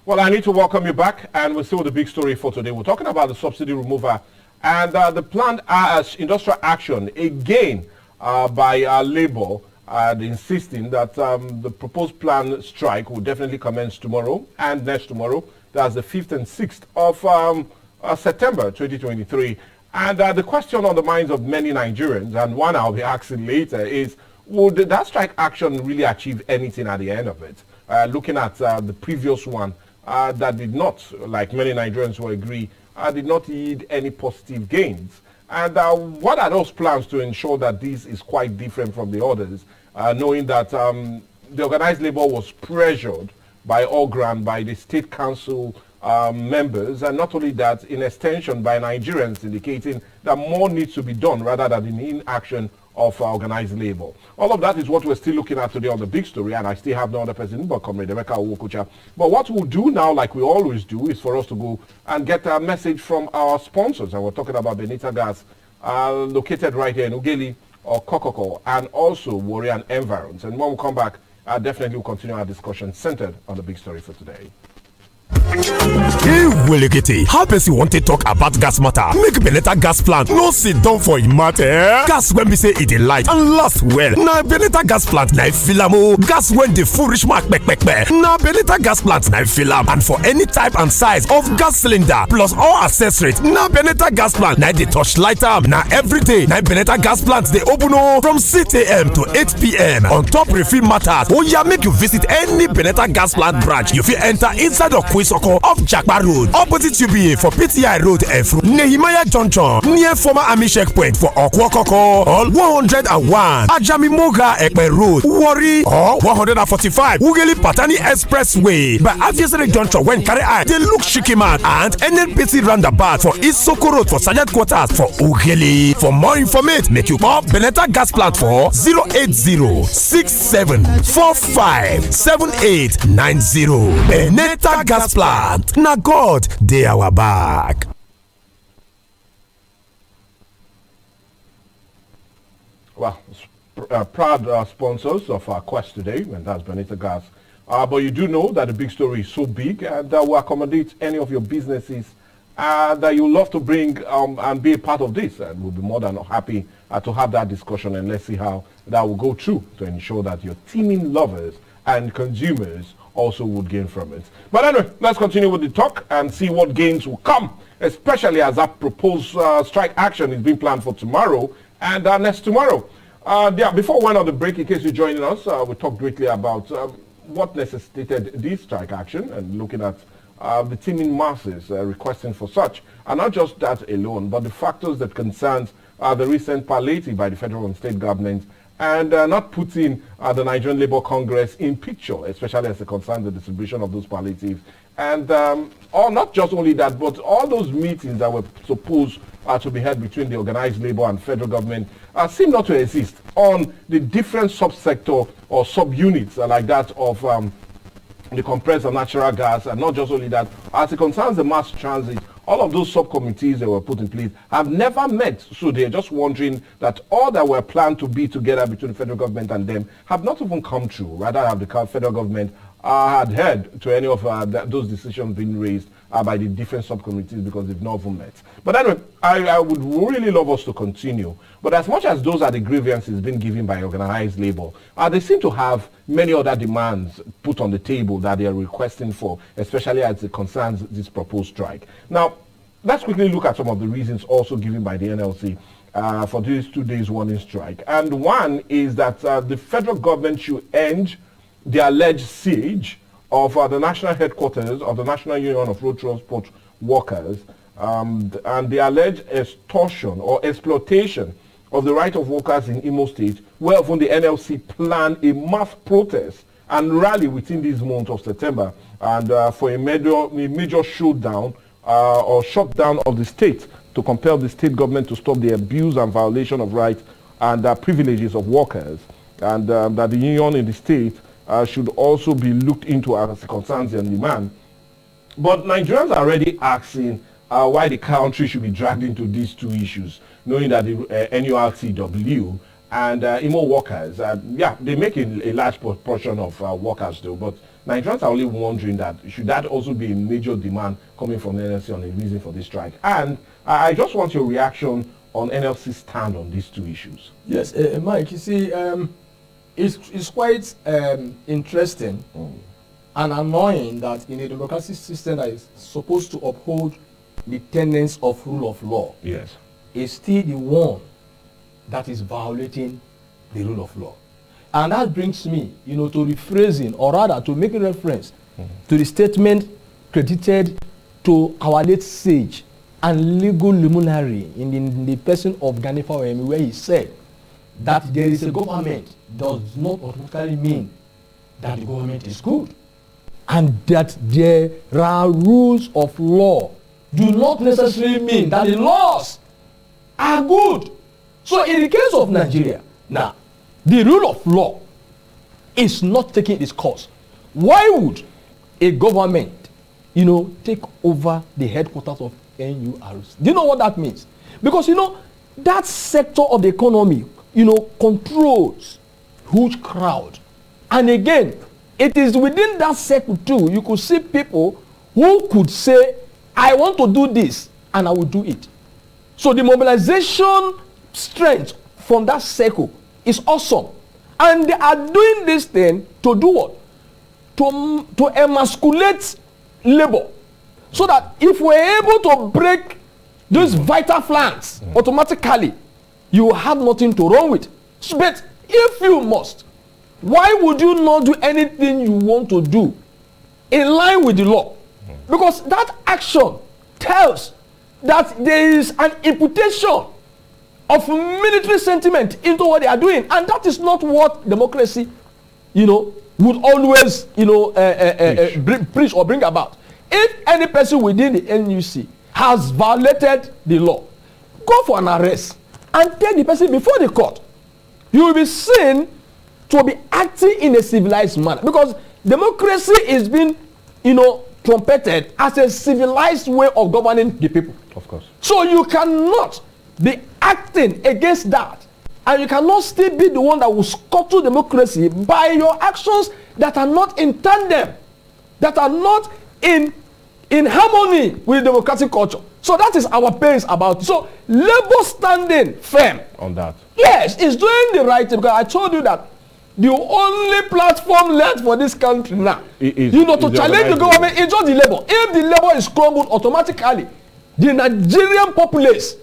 Well, I need to welcome you back, and we're still with the big story for today. We're talking about the subsidy removal and the planned industrial action again by Labour, insisting that the proposed planned strike will definitely commence tomorrow and next tomorrow. That's the 5th and 6th of September 2023. And the question on the minds of many Nigerians, and one I'll be asking later, is would that strike action really achieve anything at the end of it? Looking at the previous one, that did not, like many Nigerians will agree, did not yield any positive gains. And what are those plans to ensure that this is quite different from the others, knowing that the organized labor was pressured by Ogran, by the state council members, and not only that, in extension by Nigerians, indicating that more needs to be done rather than the inaction of organized labor. All of that is what we're still looking at today on the big story, and I still have no other person but Comrade Emeka Owokocha. But what we'll do now, like we always do, is for us to go and get a message from our sponsors. And we're talking about Benita Gas, located right here in Ugeli or Kokoko, and also Warrior and Environs. And when we come back, definitely we'll continue our discussion centered on the big story for today. Hey, Willikity, how person want to talk about gas matter? Make Beneta gas plant no sit down for im matter. Gas when we say it light and last well. Now Beneta gas plant na filamo. Gas when the full rich mark back. Now Beneta gas plant na filam, and for any type and size of gas cylinder plus all accessories. Now Beneta gas plant na the touch lighter. Now every day now Beneta gas plant they open from 6 a.m. to 8 p.m. on top refill matters. Oh yeah, make you visit any Beneta gas plant branch. You fit enter inside of Soko off Jakba Road, opposite UBA for PTI Road Efru, Nehemiah Junction, near former Army checkpoint for Okwokoko, or 101 Ajami Moga Ekpe Road, Wari, or 145 Ugeli Patani Expressway by Aviation Junction when carry eye, they look Shikiman and NNPC roundabout for East Soko Road for Sergeant Quarters for Ugeli. For more information, make you call Beneta Gas Plant for 080-6745-7890. Beneta Gas Plant. Na God, they our back. Well, proud sponsors of our quest today, and that's Benita Gas. But you do know that the big story is so big and that will accommodate any of your businesses that you love to bring and be a part of this. And we'll be more than happy to have that discussion, and let's see how that will go through to ensure that your teaming lovers and consumers also would gain from it. But anyway, let's continue with the talk and see what gains will come, especially as that proposed strike action is being planned for tomorrow and next tomorrow. Before we went on the break, in case you're joining us, we talked greatly about what necessitated this strike action and looking at the teeming masses requesting for such. And not just that alone, but the factors that concerns the recent palliative by the federal and state government, and not putting the Nigerian Labour Congress in picture, especially as it concerns the distribution of those palliatives. And not just only that, but all those meetings that were supposed to be held between the organized labor and federal government seem not to exist on the different subsector or subunits like that of the compressed and natural gas. And not just only that, as it concerns the mass transit, all of those subcommittees that were put in place have never met. So they're just wondering that all that were planned to be together between the federal government and them have not even come true. Rather, have the federal government adhered to any of those decisions being raised by the different subcommittees because they've not even met. But anyway, I would really love us to continue. But as much as those are the grievances being given by organized labor, they seem to have many other demands put on the table that they are requesting for, especially as it concerns this proposed strike. Now, let's quickly look at some of the reasons also given by the NLC for this 2 days warning strike. And one is that the federal government should end the alleged siege of the national headquarters of the National Union of Road Transport Workers and the alleged extortion or exploitation of the right of workers in Imo State, where even the NLC planned a mass protest and rally within this month of September and for a major showdown or shutdown of the state to compel the state government to stop the abuse and violation of rights and privileges of workers, and that the union in the state should also be looked into as it concerns their demand. But Nigerians are already asking why the country should be dragged into these two issues, knowing that the NURTW and IMO workers, they make a large proportion of workers though, but Nigerians are only wondering that should that also be a major demand coming from NLC on a reason for this strike? And I just want your reaction on NLC's stand on these two issues. Yes, Mike, you see, it's quite interesting and annoying that in a democratic system that is supposed to uphold the tenets of rule of law, Yes. is still the one that is violating the rule of law. And that brings me, to rephrasing, or rather to make a reference to the statement credited to our late sage and legal luminary in the person of Ganifa Oyemi, where he said that there is a government does not automatically mean that the government is good, and that there are rules of law do not necessarily mean that the laws are good. So in the case of Nigeria, now, the rule of law is not taking its course. Why would a government, take over the headquarters of NURC? Do you know what that means? Because, that sector of the economy, controls huge crowd. And again, it is within that sector too, you could see people who could say, I want to do this, and I will do it. So the mobilization strength from that circle is awesome. And they are doing this thing to do what? To emasculate labor. So that if we're able to break those vital flanks, automatically, you have nothing to run with. But if you must, why would you not do anything you want to do in line with the law? Because that action tells that there is an imputation of military sentiment into what they are doing, and that is not what democracy, would always, preach or bring about. If any person within the NUC has violated the law, go for an arrest and take the person before the court. You will be seen to be acting in a civilized manner, because democracy is being, trumpeted as a civilized way of governing the people. Of course. So you cannot be acting against that, and you cannot still be the one that will scuttle democracy by your actions that are not in tandem, that are not in harmony with democratic culture. So that is our pains about it. So Labour standing firm on that. Yes, is doing the right thing, because I told you that the only platform left for this country now, to challenge the government is just the Labour. If the Labour is crumbled, automatically the Nigerian populace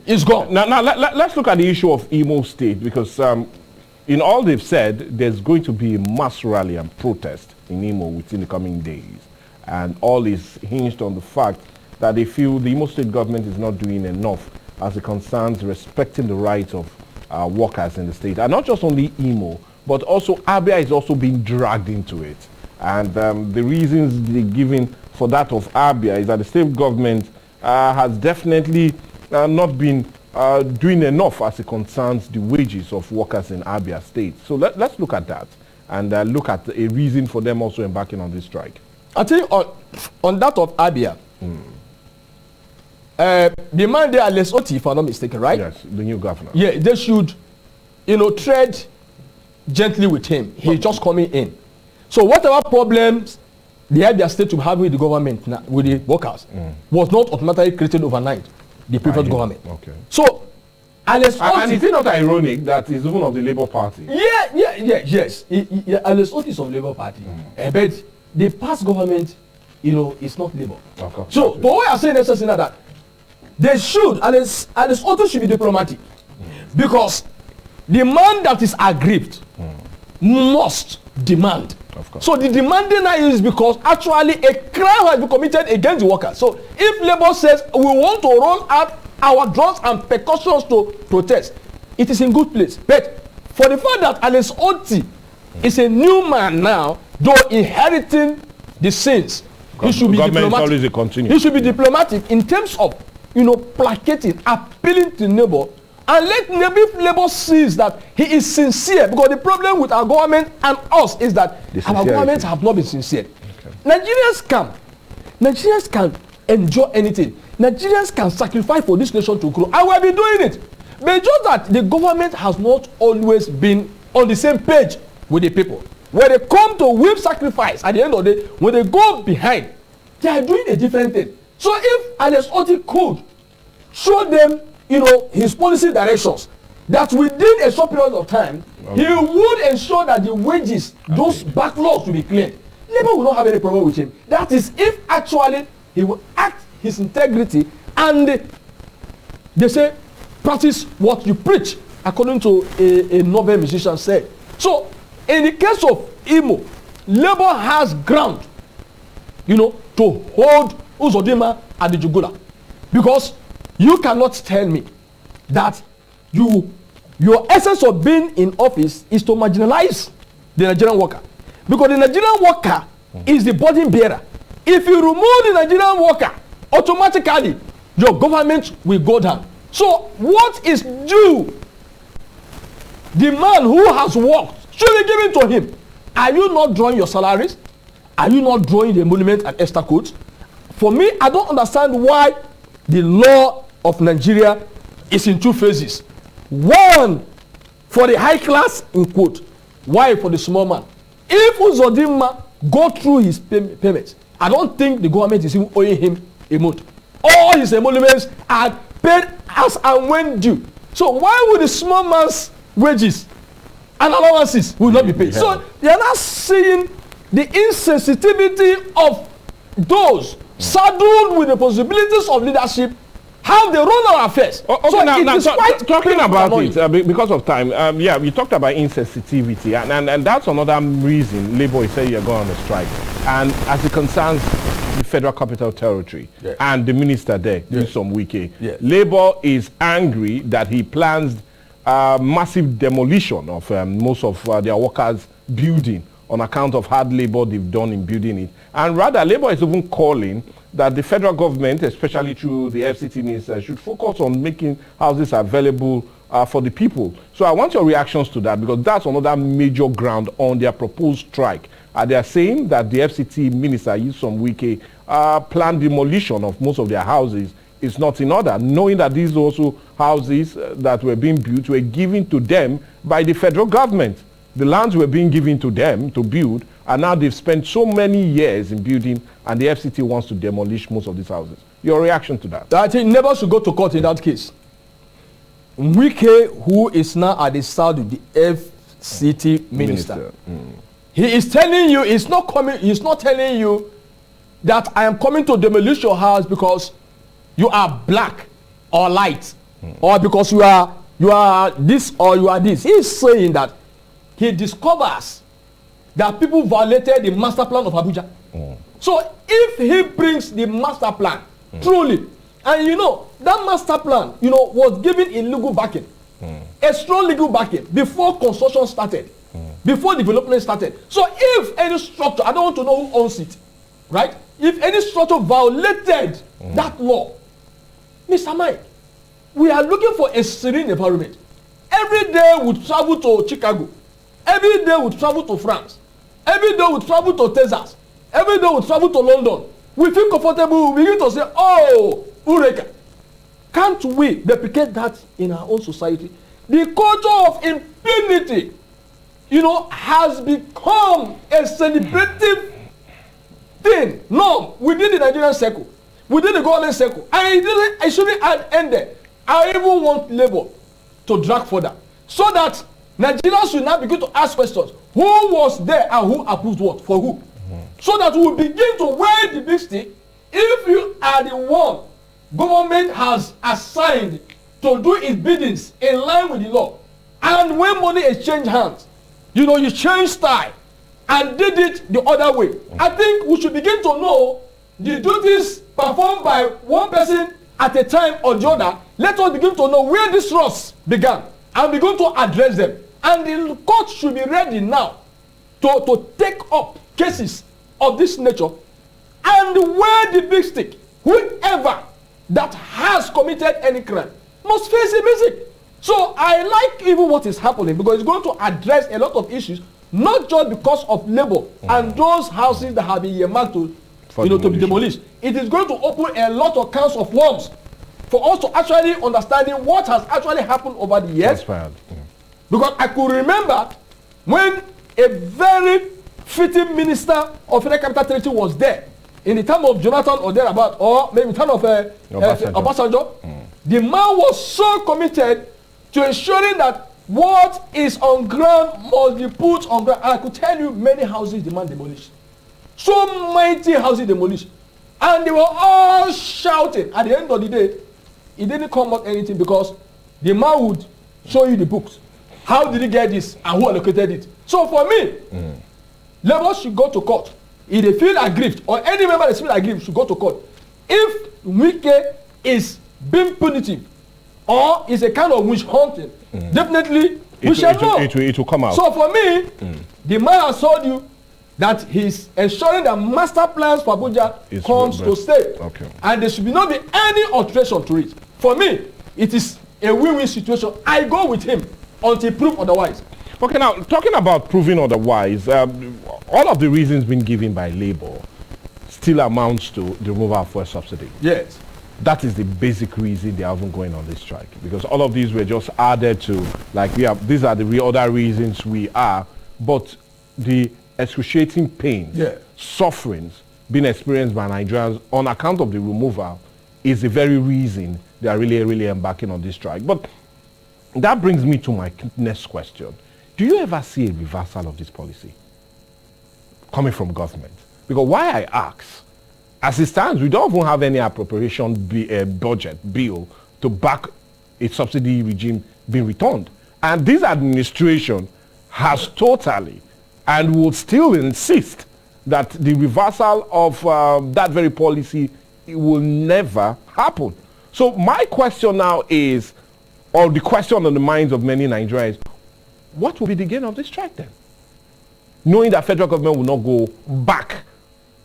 is gone. Now let's look at the issue of Imo State, because in all they've said, there's going to be a mass rally and protest in Imo within the coming days, and all is hinged on the fact that they feel the Imo State government is not doing enough as it concerns respecting the rights of workers in the state, and not just only Imo, but also Abia is also being dragged into it. And the reasons they're giving for that of Abia is that the state government has definitely not been doing enough as it concerns the wages of workers in Abia State. So let's look at that and look at a reason for them also embarking on this strike. I think on that of Abia, the man there, Alex Oti, if I'm not mistaken, right? Yes, the new governor. Yeah, they should, tread gently with him. He's just coming in. So whatever problems the Abia State to have with the government, with the workers, was not automatically created overnight. The previous government. Okay. So, Alex Oti, and is it not ironic that he's even of the Labour Party? Yes. Alex Oti is of the Labour Party. But the past government, is not Labour. Okay. So, but what I'm saying is that they should, Alex Oti should be diplomatic, because the man that is aggrieved must demand. Of course. So the demanding now is because actually a crime has been committed against the workers. So if Labour says we want to roll out our drums and percussions to protest, it is in good place. But for the fact that Alex Oti is a new man now, though inheriting the sins, he should be diplomatic. He should be diplomatic in terms of placating, appealing to neighbor. And let Labour sees that he is sincere, because the problem with our government and us is that our government have not been sincere. Okay. Nigerians can endure anything. Nigerians can sacrifice for this nation to grow, and we have been doing it. But just that the government has not always been on the same page with the people. when they come to whip sacrifice at the end of the day, when they go behind, they are doing a different thing. So if Alex Otti could show them, his policy directions, that within a short period of time, he would ensure that the wages, those backlogs will be cleared. Labour will not have any problem with him. That is if actually he will act his integrity and they say, practice what you preach, according to a novel musician said. So, in the case of Imo, Labour has ground, to hold Uzodinma at the jugular. Because you cannot tell me that your essence of being in office is to marginalize the Nigerian worker. Because the Nigerian worker is the burden bearer. If you remove the Nigerian worker, automatically your government will go down. So what is due the man who has worked should be given to him. Are you not drawing your salaries? Are you not drawing the emolument and extra codes? For me, I don't understand why the law of Nigeria is in two phases. One for the high class, in quote. Why for the small man? If Uzodinma go through his payments, I don't think the government is even owing him a month. All his emoluments are paid as and when due. So why would the small man's wages and allowances will not be paid? So they are not seeing the insensitivity of those saddled with the possibilities of leadership how they run our affairs. Okay, so now talking about it, because of time, we talked about insensitivity, and that's another reason Labour is saying you're going on a strike. And as it concerns the Federal Capital Territory and the minister there, Nyesom Wike, Labour is angry that he plans massive demolition of most of their workers' building on account of hard labor they've done in building it. And rather, Labour is even calling that the federal government, especially through the FCT minister, should focus on making houses available for the people. So I want your reactions to that, because that's another major ground on their proposed strike. They are saying that the FCT minister, Nyesom Wike, planned demolition of most of their houses is not in order, knowing that these also houses that were being built were given to them by the federal government. The lands were being given to them to build, and now they've spent so many years in building, and the FCT wants to demolish most of these houses. Your reaction to that? I think neighbors should go to court in that case. Wike, who is now at the side of the FCT minister. He is telling you, he's not telling you that I am coming to demolish your house because you are black or light, or because you are this or you are this. He is saying that he discovers that people violated the master plan of Abuja. So if he brings the master plan, truly, and that master plan, was given in legal backing, a strong legal backing before construction started, before development started. So if any structure, I don't want to know who owns it, right? If any structure violated that law, Mr. Mike, we are looking for a serene environment. Every day we travel to Chicago. Every day we travel to France. Every day we travel to Texas. Every day we travel to London. We feel comfortable. We begin to say, oh, Eureka. Can't we replicate that in our own society? The culture of impunity, has become a celebrative thing. No, within the Nigerian circle, within the government circle. I shouldn't have ended. I even want Labour to drag further, so that Nigerians should now begin to ask questions. Who was there and who approved what for who? So that we will begin to wear the big stick. If you are the one government has assigned to do its biddings in line with the law, and when money exchange hands, you change style and did it the other way. I think we should begin to know the duties performed by one person at a time or the other. Let us begin to know where this rust began and begin to address them. And the court should be ready now to take up cases of this nature and wear the big stick. Whoever that has committed any crime must face the music. So I like even what is happening, because it's going to address a lot of issues, not just because of labor and those houses that have been earmarked to be demolished. It is going to open a lot of cans of worms for us to actually understanding what has actually happened over the years. Because I could remember when a very fitting minister of Federal Capital Territory was there in the time of Jonathan or thereabout, or maybe in the time of Obasanjo. The man was so committed to ensuring that what is on ground must be put on ground. And I could tell you many houses the man demolished. So mighty houses demolished. And they were all shouting. At the end of the day, it didn't come out anything because the man would show you the books. How did he get this and who allocated it? So for me, Labour should go to court. If they feel aggrieved, or any member that feel aggrieved should go to court. If Wike is being punitive or is a kind of witch hunting, definitely we shall know. It will come out. So for me, the man has told you that he's ensuring that master plans for Abuja comes to stay. Okay. And there should not be any alteration to it. For me, it is a win-win situation. I go with him until proved otherwise. Okay, now, talking about proving otherwise, all of the reasons being given by Labour still amounts to the removal of fuel subsidy. Yes. That is the basic reason they haven't going on this strike. Because all of these were just added to, like, these are the other reasons we are, but the excruciating pains, sufferings being experienced by Nigerians on account of the removal is the very reason they are really embarking on this strike. But that brings me to my next question. Do you ever see a reversal of this policy coming from government? Because why I ask, as it stands, we don't even have any appropriation budget bill to back a subsidy regime being returned. And this administration has totally and will still insist that the reversal of that very policy will never happen. So my question now is, or the question on the minds of many Nigerians, what will be the gain of this strike then? Knowing that federal government will not go back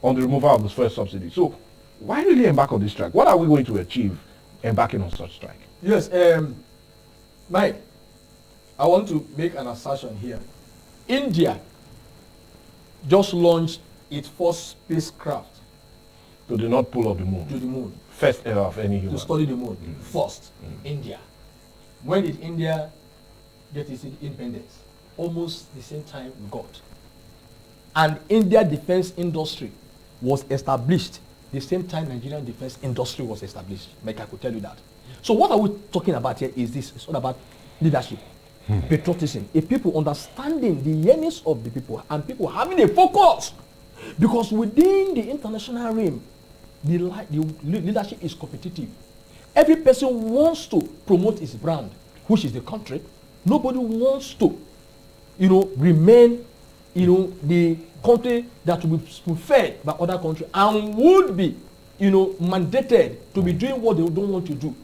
on the removal of the fuel subsidy. So why really embark on this strike? What are we going to achieve embarking on such strike? Yes, Mike, I want to make an assertion here. India just launched its first spacecraft to the North Pole of the moon. To the moon. First ever of any human. To study the moon. First, India. When did India get its independence? Almost the same time we got. And India defense industry was established the same time Nigerian defense industry was established. Like I could tell you that. So what are we talking about here is this. It's all about leadership, patriotism, a people understanding the yearnings of the people and people having a focus. Because within the international realm, the leadership is competitive. Every person wants to promote his brand, which is the country. Nobody wants to, remain, the country that will be fed by other countries and would be, mandated to be doing what they don't want to do.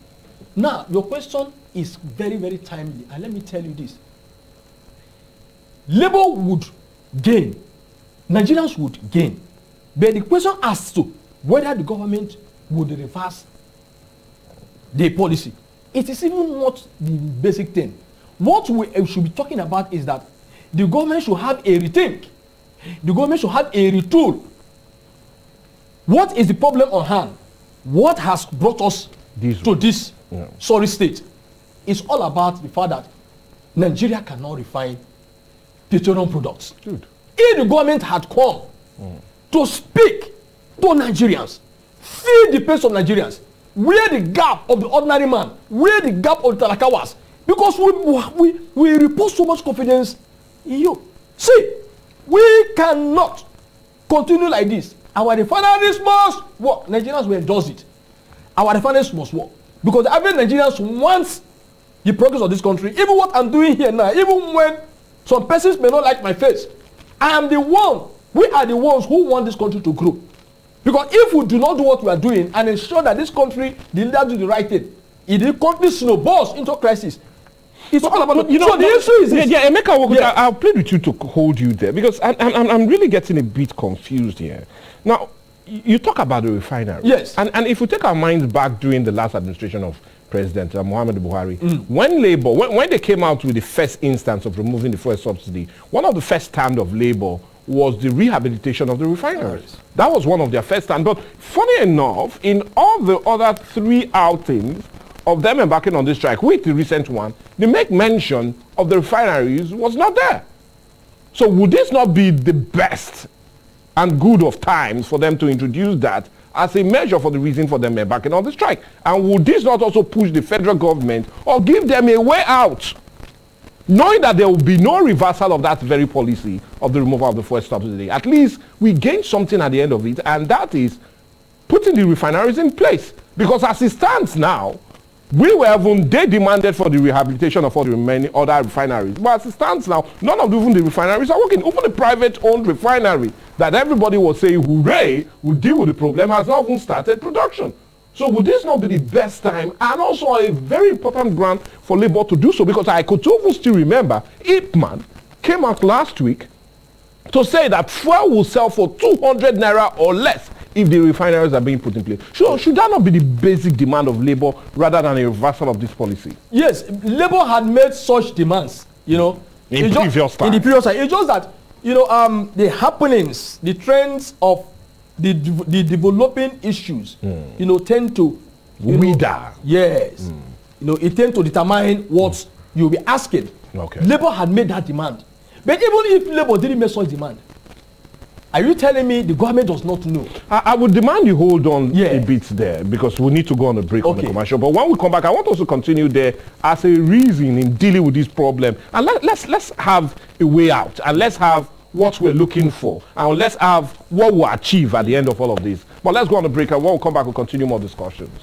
Now, your question is very, very timely. And let me tell you this. Labour would gain. Nigerians would gain. But the question as to whether the government would reverse the policy, it is even not the basic thing. What we should be talking about is that the government should have a rethink. The government should have a retool. What is the problem on hand? What has brought us to this sorry state? It's all about the fact that Nigeria cannot refine petroleum products. Good. If the government had come to speak to Nigerians, feel the pains of Nigerians, where the gap of the ordinary man, where the gap of the talakawas, because we repose so much confidence in you. See, we cannot continue like this. Our refineries must work. Nigerians will endorse it. Our refineries must work. Because the average Nigerians wants the progress of this country. Even what I'm doing here now, even when some persons may not like my face, I am the one, we are the ones who want this country to grow. Because if we do not do what we are doing and ensure that this country, the leaders do the right thing, if the country snowballs into crisis, it's all about, so the issue is this. Yeah, Emeka, I'll play with you to hold you there because I'm really getting a bit confused here. Now, you talk about the refinery. Yes. And if we take our minds back during the last administration of President Muhammadu Buhari, when Labour, when they came out with the first instance of removing the fuel subsidy, one of the first stand of Labour was the rehabilitation of the refineries. Yes. That was one of their first stand. But funny enough, in all the other three outings of them embarking on this strike, with the recent one, they make mention of the refineries was not there. So would this not be the best and good of times for them to introduce that as a measure for the reason for them embarking on the strike? And would this not also push the federal government or give them a way out, knowing that there will be no reversal of that very policy of the removal of the fuel subsidy? At least we gain something at the end of it, and that is putting the refineries in place. Because as it stands now, they demanded for the rehabilitation of all the remaining other refineries. But as it stands now, none of even the refineries are working. Even the private-owned refinery that everybody was saying, hooray, will deal with the problem, has not even started production. So would this not be the best time, and also a very important grant for Labour to do so? Because I could even still remember, Ipman came out last week to say that fuel will sell for 200 naira or less if the refineries are being put in place. So should that not be the basic demand of Labour rather than a reversal of this policy? Yes, Labour had made such demands, in the previous time. It's just that, the happenings, the trends of the developing issues, tend to wither. Yes. It tends to determine what you'll be asking. Okay. Labour had made that demand. But even if Labour didn't make such demand, are you telling me the government does not know? I would demand you hold on a bit there, because we need to go on a break on the commercial. But when we come back, I want us to continue there as a reason in dealing with this problem. And let's have a way out, and let's have what we're looking for, and let's have what we'll achieve at the end of all of this. But let's go on a break, and when we come back, we'll continue more discussions.